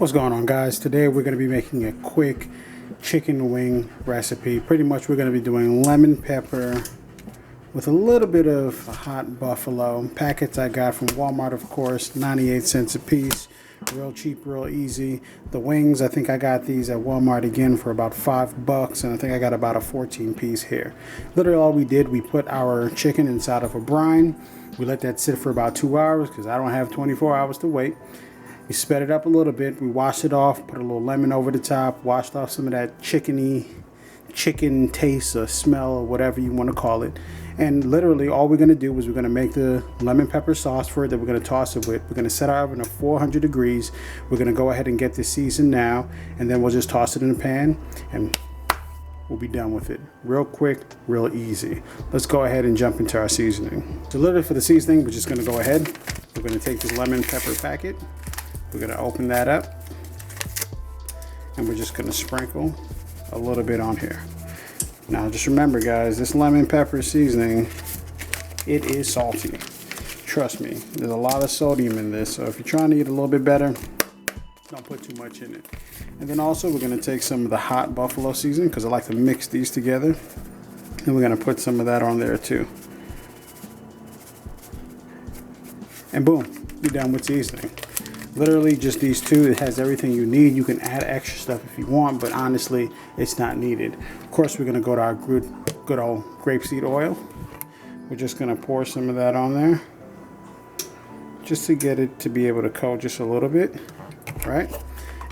What's going on, guys? Today we're going to be making a quick chicken wing recipe. Pretty much we're going to be doing lemon pepper with a little bit of hot buffalo. Packets I got from Walmart, of course, 98 cents a piece. Real cheap, real easy. The wings, I think I got these at Walmart again for about $5, and I think I got about a 14 piece here. Literally all we did, we put our chicken inside of a brine. We let that sit for about 2 hours because I don't have 24 hours to wait. We sped it up a little bit. We washed it off, put a little lemon over the top, washed off some of that chicken taste or smell or whatever you want to call it. And literally all we're going to do is we're going to make the lemon pepper sauce for it that we're going to toss it with. We're going to set our oven at 400 degrees. We're going to go ahead and get this seasoned now, and then we'll just toss it in a pan and we'll be done with it. Real quick, real easy. Let's go ahead and jump into our seasoning. So literally for the seasoning, we're just going to go ahead. We're going to take this lemon pepper packet. We're going to open that up, and we're just going to sprinkle a little bit on here. Now just remember, guys, this lemon pepper seasoning, it is salty. Trust me, there's a lot of sodium in this, so if you're trying to eat a little bit better, don't put too much in it. And then also we're going to take some of the hot buffalo seasoning, because I like to mix these together, and we're going to put some of that on there too. And boom, you're done with seasoning. Literally just these two. It has everything you need. You can add extra stuff if you want, but honestly, it's not needed. Of course, we're gonna go to our good old grapeseed oil. We're just gonna pour some of that on there, just to get it to be able to coat just a little bit, right?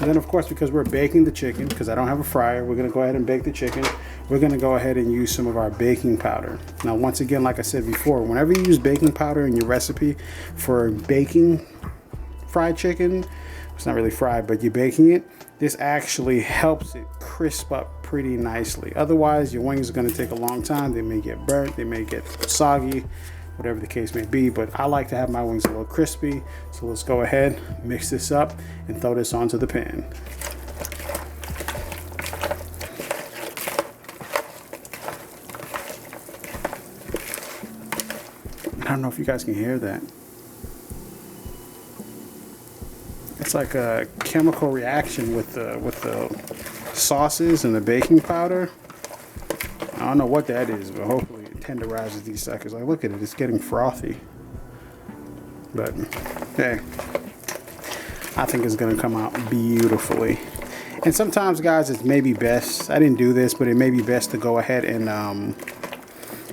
And then of course, because we're baking the chicken, because I don't have a fryer, we're gonna go ahead and bake the chicken. We're gonna go ahead and use some of our baking powder. Now, once again, like I said before, whenever you use baking powder in your recipe for baking fried chicken, it's not really fried, but you're baking it, this actually helps it crisp up pretty nicely. Otherwise, your wings are going to take a long time. They may get burnt, they may get soggy, whatever the case may be, but I like to have my wings a little crispy. So let's go ahead, mix this up, and throw this onto the pan. I don't know if you guys can hear that. It's like a chemical reaction with the sauces and the baking powder. I don't know what that is, but hopefully it tenderizes these suckers. Like, look at it, it's getting frothy. But hey, I think it's gonna come out beautifully. And sometimes, guys, it's maybe best, I didn't do this, but it may be best to go ahead and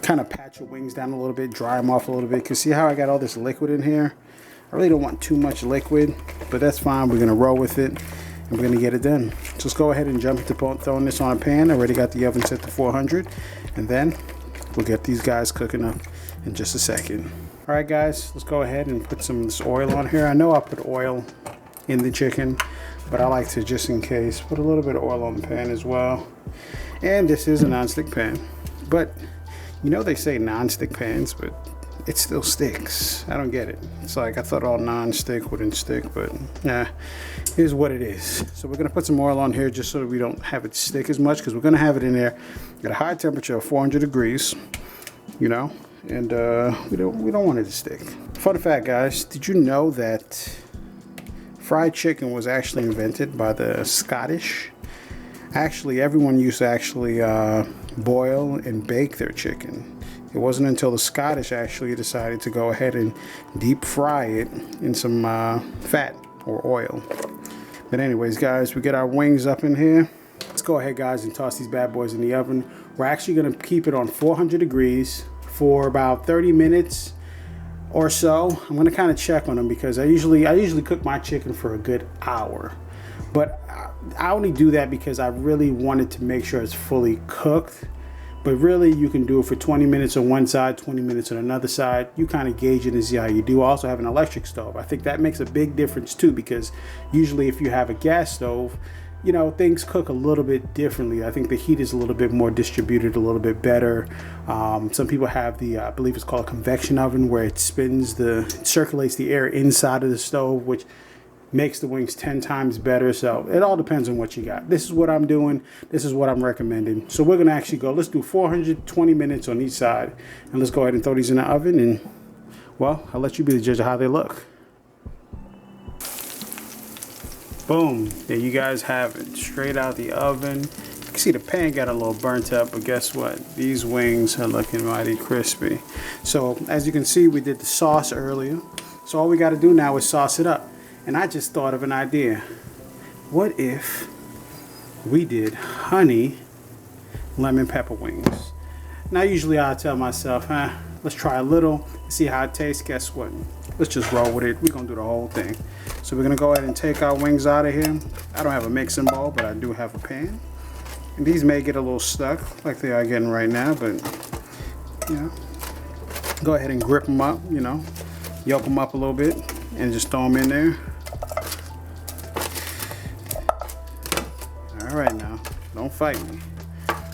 kind of pat your wings down a little bit, dry them off a little bit. Because see how I got all this liquid in here? I really don't want too much liquid, but that's fine. We're gonna roll with it, and we're gonna get it done. So let's go ahead and jump into throwing this on a pan. I already got the oven set to 400, and then we'll get these guys cooking up in just a second. All right, guys, let's go ahead and put some of this oil on here. I know I put oil in the chicken, but I like to, just in case, put a little bit of oil on the pan as well. And this is a non-stick pan, but you know they say non-stick pans, but it still sticks. I don't get it. It's like I thought all non-stick wouldn't stick, but nah, here's what it is. So we're gonna put some oil on here just so that we don't have it stick as much, because we're gonna have it in there at a high temperature of 400 degrees, you know, and we don't want it to stick. Fun fact, guys, did you know that fried chicken was actually invented by the Scottish? Actually, everyone used to actually boil and bake their chicken. It wasn't until the Scottish actually decided to go ahead and deep fry it in some fat or oil. But anyways, guys, we get our wings up in here. Let's go ahead, guys, and toss these bad boys in the oven. We're actually gonna keep it on 400 degrees for about 30 minutes or so. I'm gonna kind of check on them because I usually cook my chicken for a good hour. But I only do that because I really wanted to make sure it's fully cooked. But really, you can do it for 20 minutes on one side, 20 minutes on another side. You kind of gauge it and see how you do. I also have an electric stove. I think that makes a big difference too, because usually if you have a gas stove, you know, things cook a little bit differently. I think the heat is a little bit more distributed, a little bit better. Some people have the, I believe it's called a convection oven, where it circulates the air inside of the stove, which makes the wings 10 times better. So it all depends on what you got. This is what I'm doing. This is what I'm recommending. So we're going to actually let's do 420 minutes on each side. And let's go ahead and throw these in the oven. And, well, I'll let you be the judge of how they look. Boom, there you guys have it, straight out the oven. You can see the pan got a little burnt up, but guess what? These wings are looking mighty crispy. So as you can see, we did the sauce earlier. So all we got to do now is sauce it up. And I just thought of an idea. What if we did honey lemon pepper wings? Now usually I tell myself, let's try a little, see how it tastes. Guess what? Let's just roll with it. We're gonna do the whole thing. So we're gonna go ahead and take our wings out of here. I don't have a mixing bowl, but I do have a pan. And these may get a little stuck like they are getting right now, but you know, go ahead and grip them up, you know, yolk them up a little bit and just throw them in there. All right now, don't fight me.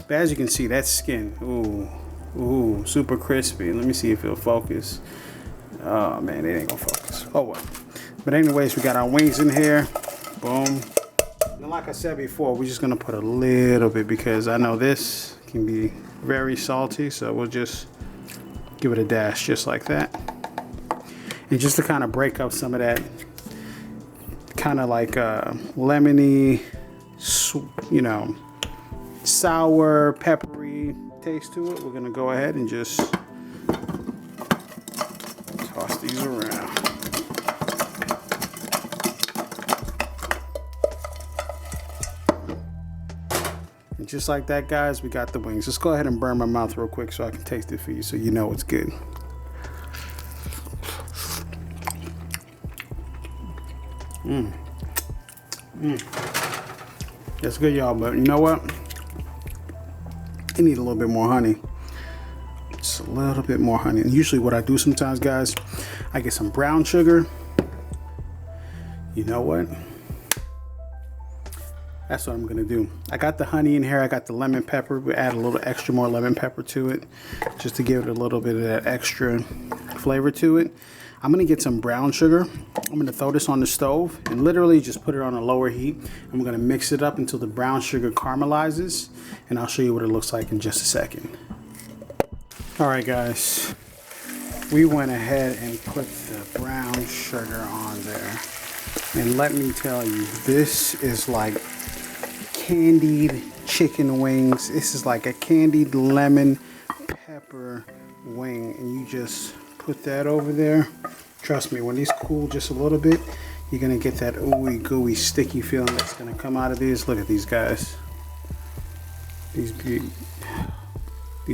But as you can see, that skin, ooh, super crispy. Let me see if it'll focus. Oh man, it ain't gonna focus. Oh well. But anyways, we got our wings in here. Boom. And like I said before, we're just gonna put a little bit because I know this can be very salty. So we'll just give it a dash just like that. And just to kind of break up some of that kind of like lemony, you know, sour, peppery taste to it, we're gonna go ahead and just toss these around. And just like that, guys, we got the wings. Let's go ahead and burn my mouth real quick so I can taste it for you so you know it's good. That's good, y'all, but you know what? I need a little bit more honey. Just a little bit more honey. And usually what I do sometimes, guys, I get some brown sugar. You know what? That's what I'm gonna do. I got the honey in here. I got the lemon pepper. We add a little extra more lemon pepper to it just to give it a little bit of that extra flavor to it. I'm gonna get some brown sugar. I'm gonna throw this on the stove and literally just put it on a lower heat. And we're gonna mix it up until the brown sugar caramelizes. And I'll show you what it looks like in just a second. All right, guys. We went ahead and put the brown sugar on there. And let me tell you, this is like candied chicken wings. This is like a candied lemon pepper wing. And you just put that over there. Trust me, when these cool just a little bit, you're gonna get that ooey gooey sticky feeling that's gonna come out of these. Look at these guys. These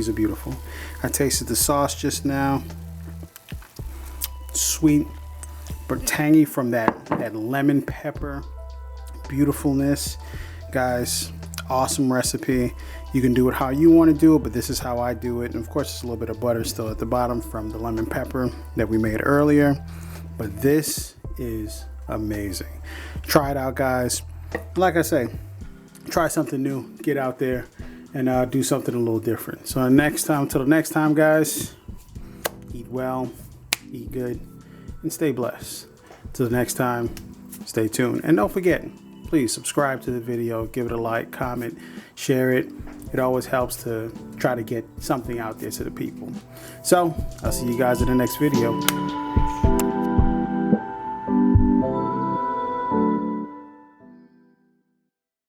are beautiful. I tasted the sauce just now. Sweet but tangy from that lemon pepper beautifulness. Guys, awesome recipe. You can do it how you want to do it, but this is how I do it. And of course, there's a little bit of butter still at the bottom from the lemon pepper that we made earlier. But this is amazing. Try it out, guys. Like I say, try something new. Get out there and do something a little different. So until the next time, guys, eat well, eat good, and stay blessed. Till the next time, stay tuned. And don't forget, please subscribe to the video, give it a like, comment, share it. It always helps to try to get something out there to the people. So I'll see you guys in the next video.